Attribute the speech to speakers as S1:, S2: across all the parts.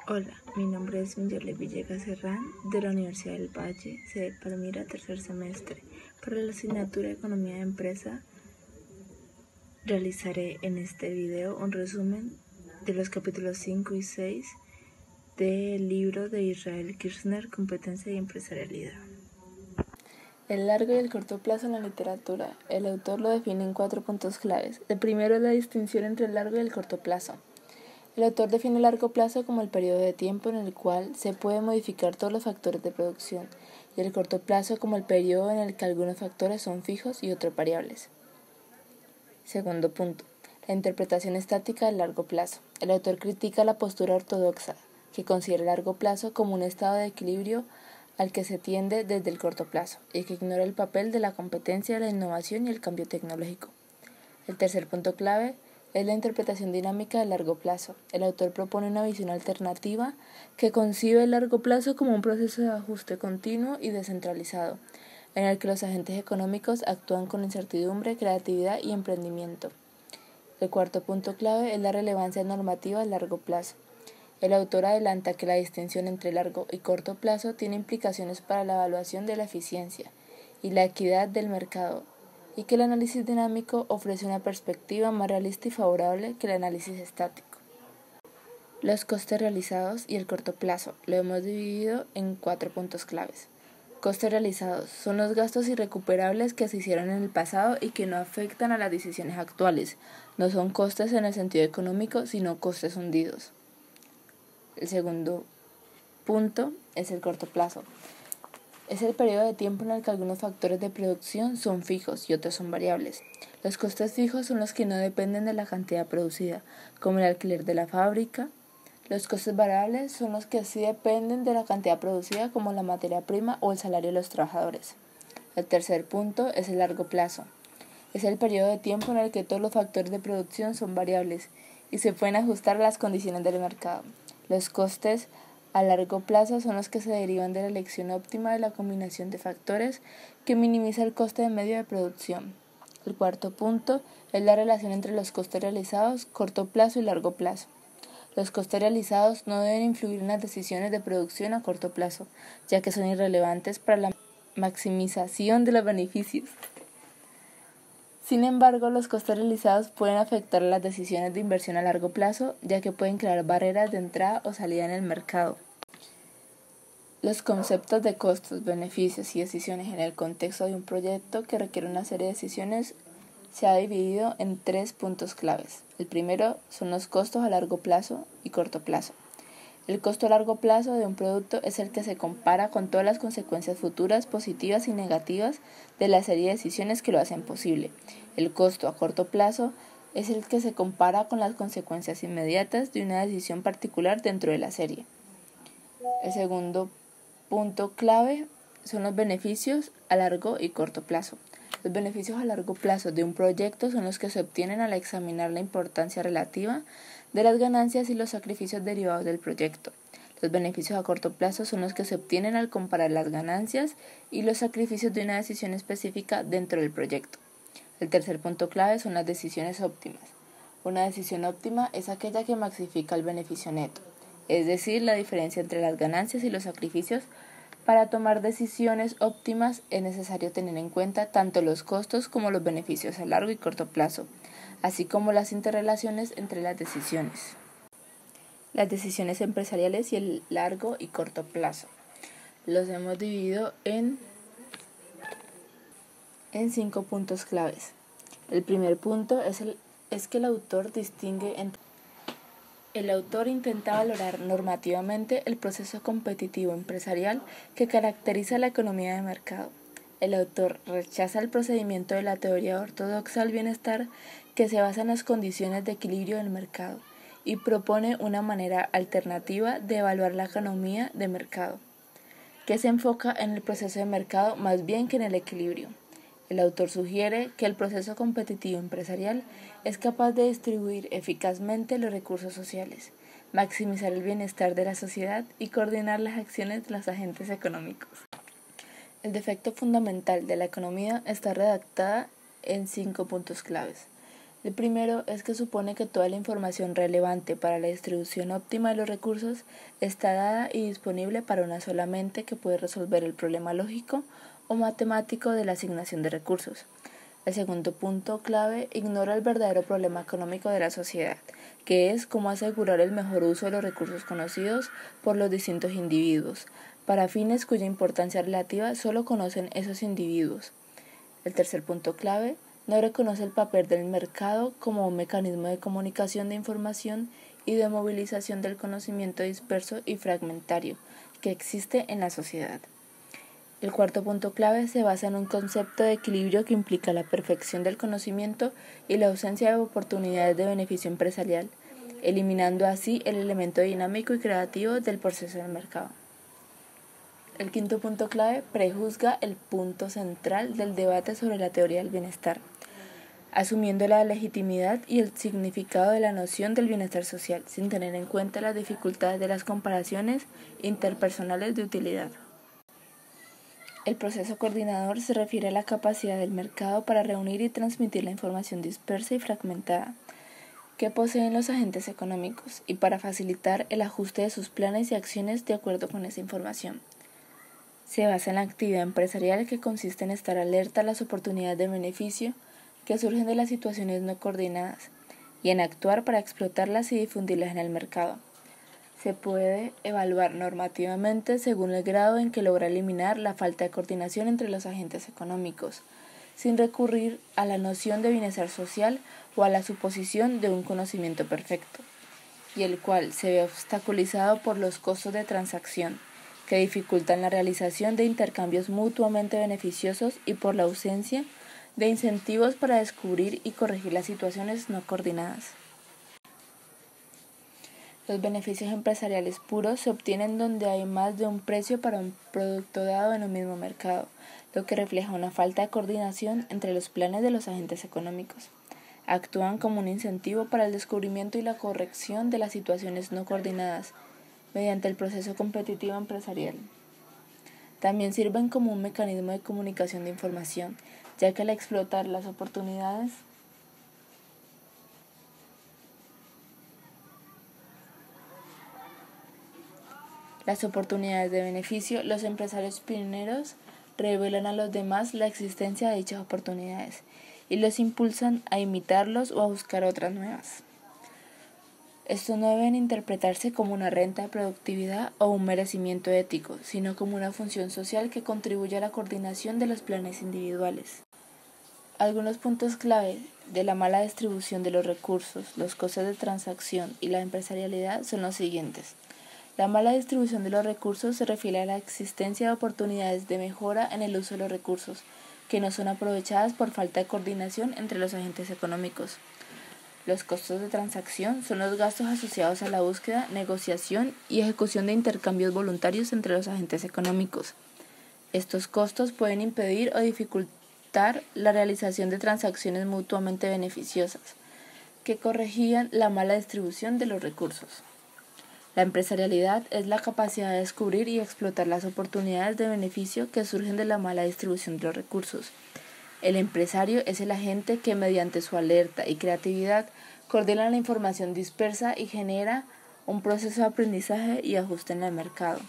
S1: Hola, mi nombre es Mindorle Villegas Serrán de la Universidad del Valle, sede Palmira, tercer semestre. Para la asignatura de Economía de Empresa, realizaré en este video un resumen de los capítulos 5 y 6 del libro de Israel Kirzner, Competencia y Empresarialidad.
S2: El largo y el corto plazo en la literatura. El autor lo define en 4 puntos claves. El primero es la distinción entre el largo y el corto plazo. El autor define el largo plazo como el periodo de tiempo en el cual se pueden modificar todos los factores de producción, y el corto plazo como el periodo en el que algunos factores son fijos y otros variables. Segundo punto, la interpretación estática del largo plazo. El autor critica la postura ortodoxa, que considera el largo plazo como un estado de equilibrio al que se tiende desde el corto plazo, y que ignora el papel de la competencia, la innovación y el cambio tecnológico. El tercer punto clave es la interpretación dinámica del largo plazo. El autor propone una visión alternativa que concibe el largo plazo como un proceso de ajuste continuo y descentralizado, en el que los agentes económicos actúan con incertidumbre, creatividad y emprendimiento. El cuarto punto clave es la relevancia normativa del largo plazo. El autor adelanta que la distinción entre largo y corto plazo tiene implicaciones para la evaluación de la eficiencia y la equidad del mercado, y que el análisis dinámico ofrece una perspectiva más realista y favorable que el análisis estático. Los costes realizados y el corto plazo lo hemos dividido en 4 puntos claves. Costes realizados son los gastos irrecuperables que se hicieron en el pasado y que no afectan a las decisiones actuales. No son costes en el sentido económico, sino costes hundidos. El segundo punto es el corto plazo. Es el periodo de tiempo en el que algunos factores de producción son fijos y otros son variables. Los costes fijos son los que no dependen de la cantidad producida, como el alquiler de la fábrica. Los costes variables son los que sí dependen de la cantidad producida, como la materia prima o el salario de los trabajadores. El tercer punto es el largo plazo. Es el periodo de tiempo en el que todos los factores de producción son variables y se pueden ajustar a las condiciones del mercado. Los costes a largo plazo son los que se derivan de la elección óptima de la combinación de factores que minimiza el coste de medio de producción. El cuarto punto es la relación entre los costes realizados, corto plazo y largo plazo. Los costes realizados no deben influir en las decisiones de producción a corto plazo, ya que son irrelevantes para la maximización de los beneficios. Sin embargo, los costes realizados pueden afectar las decisiones de inversión a largo plazo, ya que pueden crear barreras de entrada o salida en el mercado. Los conceptos de costos, beneficios y decisiones en el contexto de un proyecto que requiere una serie de decisiones se ha dividido en 3 puntos claves. El primero son los costos a largo plazo y corto plazo. El costo a largo plazo de un producto es el que se compara con todas las consecuencias futuras, positivas y negativas de la serie de decisiones que lo hacen posible. El costo a corto plazo es el que se compara con las consecuencias inmediatas de una decisión particular dentro de la serie. El segundo punto clave son los beneficios a largo y corto plazo. Los beneficios a largo plazo de un proyecto son los que se obtienen al examinar la importancia relativa de las ganancias y los sacrificios derivados del proyecto. Los beneficios a corto plazo son los que se obtienen al comparar las ganancias y los sacrificios de una decisión específica dentro del proyecto. El tercer punto clave son las decisiones óptimas. Una decisión óptima es aquella que maximiza el beneficio neto, es decir, la diferencia entre las ganancias y los sacrificios. Para tomar decisiones óptimas es necesario tener en cuenta tanto los costos como los beneficios a largo y corto plazo, así como las interrelaciones entre las decisiones. Las decisiones empresariales y el largo y corto plazo. Los hemos dividido en 5 puntos claves. El primer punto es que el autor distingue entre El autor intenta valorar normativamente el proceso competitivo empresarial que caracteriza la economía de mercado. El autor rechaza el procedimiento de la teoría ortodoxa del bienestar que se basa en las condiciones de equilibrio del mercado y propone una manera alternativa de evaluar la economía de mercado, que se enfoca en el proceso de mercado más bien que en el equilibrio. El autor sugiere que el proceso competitivo empresarial es capaz de distribuir eficazmente los recursos sociales, maximizar el bienestar de la sociedad y coordinar las acciones de los agentes económicos. El defecto fundamental de la economía está redactada en 5 puntos claves. El primero es que supone que toda la información relevante para la distribución óptima de los recursos está dada y disponible para una sola mente que puede resolver el problema lógico o matemático de la asignación de recursos. El segundo punto clave ignora el verdadero problema económico de la sociedad, que es cómo asegurar el mejor uso de los recursos conocidos por los distintos individuos, para fines cuya importancia relativa solo conocen esos individuos. El tercer punto clave no reconoce el papel del mercado como un mecanismo de comunicación de información y de movilización del conocimiento disperso y fragmentario que existe en la sociedad. El cuarto punto clave se basa en un concepto de equilibrio que implica la perfección del conocimiento y la ausencia de oportunidades de beneficio empresarial, eliminando así el elemento dinámico y creativo del proceso del mercado. El quinto punto clave prejuzga el punto central del debate sobre la teoría del bienestar, asumiendo la legitimidad y el significado de la noción del bienestar social, sin tener en cuenta las dificultades de las comparaciones interpersonales de utilidad. El proceso coordinador se refiere a la capacidad del mercado para reunir y transmitir la información dispersa y fragmentada que poseen los agentes económicos y para facilitar el ajuste de sus planes y acciones de acuerdo con esa información. Se basa en la actividad empresarial que consiste en estar alerta a las oportunidades de beneficio que surgen de las situaciones no coordinadas y en actuar para explotarlas y difundirlas en el mercado. Se puede evaluar normativamente según el grado en que logra eliminar la falta de coordinación entre los agentes económicos, sin recurrir a la noción de bienestar social o a la suposición de un conocimiento perfecto, y el cual se ve obstaculizado por los costos de transacción, que dificultan la realización de intercambios mutuamente beneficiosos y por la ausencia de incentivos para descubrir y corregir las situaciones no coordinadas. Los beneficios empresariales puros se obtienen donde hay más de un precio para un producto dado en un mismo mercado, lo que refleja una falta de coordinación entre los planes de los agentes económicos. Actúan como un incentivo para el descubrimiento y la corrección de las situaciones no coordinadas mediante el proceso competitivo empresarial. También sirven como un mecanismo de comunicación de información, ya que al explotar las oportunidades de beneficio, los empresarios pioneros revelan a los demás la existencia de dichas oportunidades y los impulsan a imitarlos o a buscar otras nuevas. Estos no deben interpretarse como una renta de productividad o un merecimiento ético, sino como una función social que contribuye a la coordinación de los planes individuales. Algunos puntos clave de la mala distribución de los recursos, los costos de transacción y la empresarialidad son los siguientes. La mala distribución de los recursos se refiere a la existencia de oportunidades de mejora en el uso de los recursos, que no son aprovechadas por falta de coordinación entre los agentes económicos. Los costos de transacción son los gastos asociados a la búsqueda, negociación y ejecución de intercambios voluntarios entre los agentes económicos. Estos costos pueden impedir o dificultar la realización de transacciones mutuamente beneficiosas, que corregían la mala distribución de los recursos. La empresarialidad es la capacidad de descubrir y explotar las oportunidades de beneficio que surgen de la mala distribución de los recursos. El empresario es el agente que mediante su alerta y creatividad coordina la información dispersa y genera un proceso de aprendizaje y ajuste en el mercado.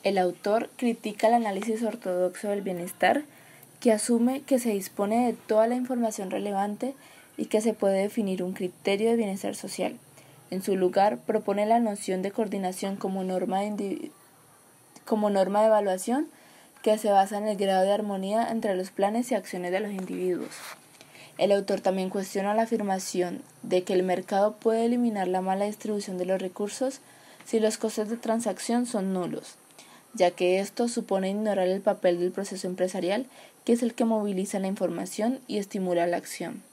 S2: El autor critica el análisis ortodoxo del bienestar, que asume que se dispone de toda la información relevante y que se puede definir un criterio de bienestar social. En su lugar, propone la noción de coordinación como norma de evaluación que se basa en el grado de armonía entre los planes y acciones de los individuos. El autor también cuestiona la afirmación de que el mercado puede eliminar la mala distribución de los recursos si los costos de transacción son nulos, ya que esto supone ignorar el papel del proceso empresarial, que es el que moviliza la información y estimula la acción.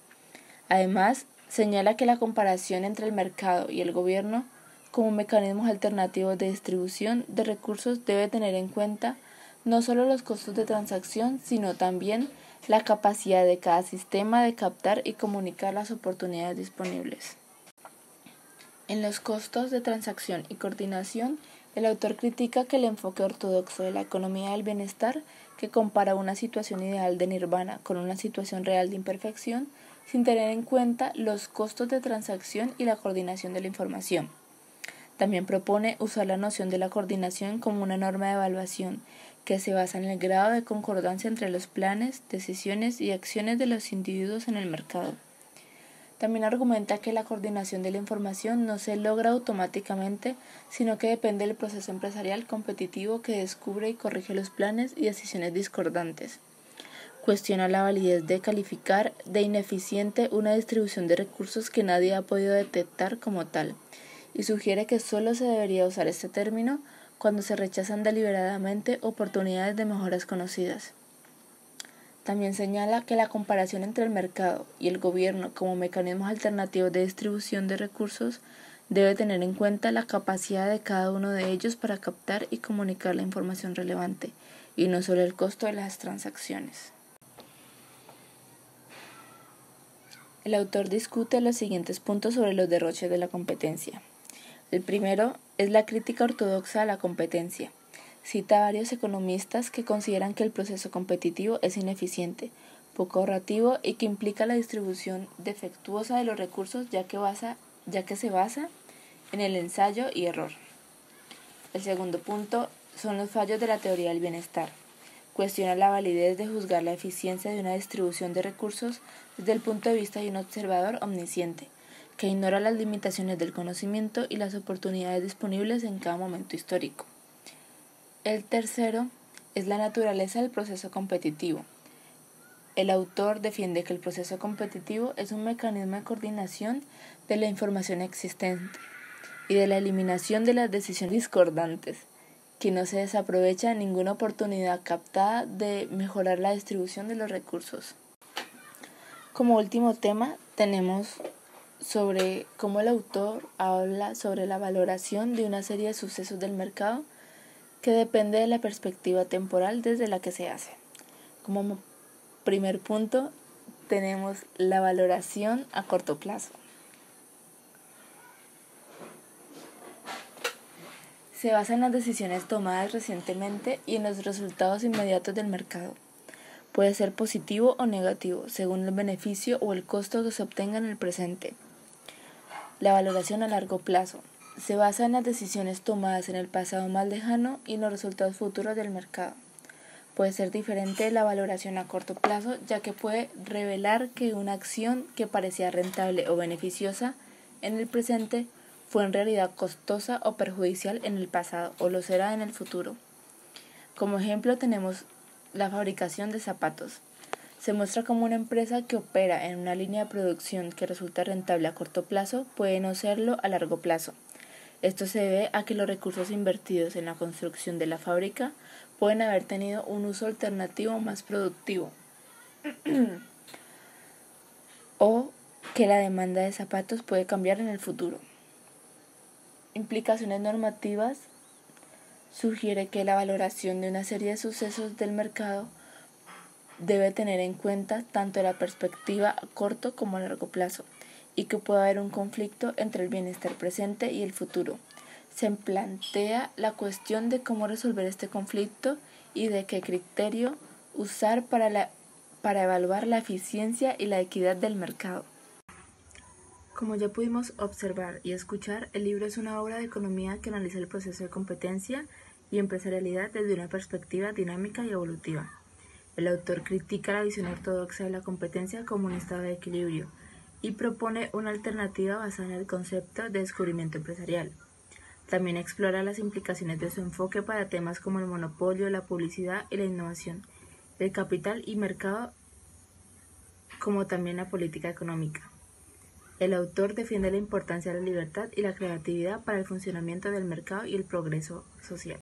S2: Además, señala que la comparación entre el mercado y el gobierno como mecanismos alternativos de distribución de recursos debe tener en cuenta no solo los costos de transacción, sino también la capacidad de cada sistema de captar y comunicar las oportunidades disponibles. En los costos de transacción y coordinación, el autor critica que el enfoque ortodoxo de la economía del bienestar, que compara una situación ideal de nirvana con una situación real de imperfección, sin tener en cuenta los costos de transacción y la coordinación de la información. También propone usar la noción de la coordinación como una norma de evaluación que se basa en el grado de concordancia entre los planes, decisiones y acciones de los individuos en el mercado. También argumenta que la coordinación de la información no se logra automáticamente, sino que depende del proceso empresarial competitivo que descubre y corrige los planes y decisiones discordantes. Cuestiona la validez de calificar de ineficiente una distribución de recursos que nadie ha podido detectar como tal, y sugiere que solo se debería usar este término cuando se rechazan deliberadamente oportunidades de mejoras conocidas. También señala que la comparación entre el mercado y el gobierno como mecanismos alternativos de distribución de recursos debe tener en cuenta la capacidad de cada uno de ellos para captar y comunicar la información relevante, y no solo el costo de las transacciones. El autor discute los siguientes puntos sobre los derroches de la competencia. El primero es la crítica ortodoxa a la competencia. Cita a varios economistas que consideran que el proceso competitivo es ineficiente, poco ahorrativo y que implica la distribución defectuosa de los recursos ya que se basa en el ensayo y error. El segundo punto son los fallos de la teoría del bienestar. Cuestiona la validez de juzgar la eficiencia de una distribución de recursos desde el punto de vista de un observador omnisciente, que ignora las limitaciones del conocimiento y las oportunidades disponibles en cada momento histórico. El tercero es la naturaleza del proceso competitivo. El autor defiende que el proceso competitivo es un mecanismo de coordinación de la información existente y de la eliminación de las decisiones discordantes, que no se desaprovecha ninguna oportunidad captada de mejorar la distribución de los recursos. Como último tema tenemos sobre cómo el autor habla sobre la valoración de una serie de sucesos del mercado que depende de la perspectiva temporal desde la que se hace. Como primer punto tenemos la valoración a corto plazo. Se basa en las decisiones tomadas recientemente y en los resultados inmediatos del mercado. Puede ser positivo o negativo, según el beneficio o el costo que se obtenga en el presente. La valoración a largo plazo. Se basa en las decisiones tomadas en el pasado más lejano y en los resultados futuros del mercado. Puede ser diferente de la valoración a corto plazo, ya que puede revelar que una acción que parecía rentable o beneficiosa en el presente fue en realidad costosa o perjudicial en el pasado o lo será en el futuro. Como ejemplo tenemos la fabricación de zapatos. Se muestra como una empresa que opera en una línea de producción que resulta rentable a corto plazo puede no serlo a largo plazo. Esto se debe a que los recursos invertidos en la construcción de la fábrica pueden haber tenido un uso alternativo más productivo o que la demanda de zapatos puede cambiar en el futuro. Implicaciones normativas sugiere que la valoración de una serie de sucesos del mercado debe tener en cuenta tanto la perspectiva a corto como a largo plazo y que puede haber un conflicto entre el bienestar presente y el futuro. Se plantea la cuestión de cómo resolver este conflicto y de qué criterio usar para evaluar la eficiencia y la equidad del mercado.
S1: Como ya pudimos observar y escuchar, el libro es una obra de economía que analiza el proceso de competencia y empresarialidad desde una perspectiva dinámica y evolutiva. El autor critica la visión ortodoxa de la competencia como un estado de equilibrio y propone una alternativa basada en el concepto de descubrimiento empresarial. También explora las implicaciones de su enfoque para temas como el monopolio, la publicidad y la innovación, el capital y mercado, como también la política económica. El autor defiende la importancia de la libertad y la creatividad para el funcionamiento del mercado y el progreso social.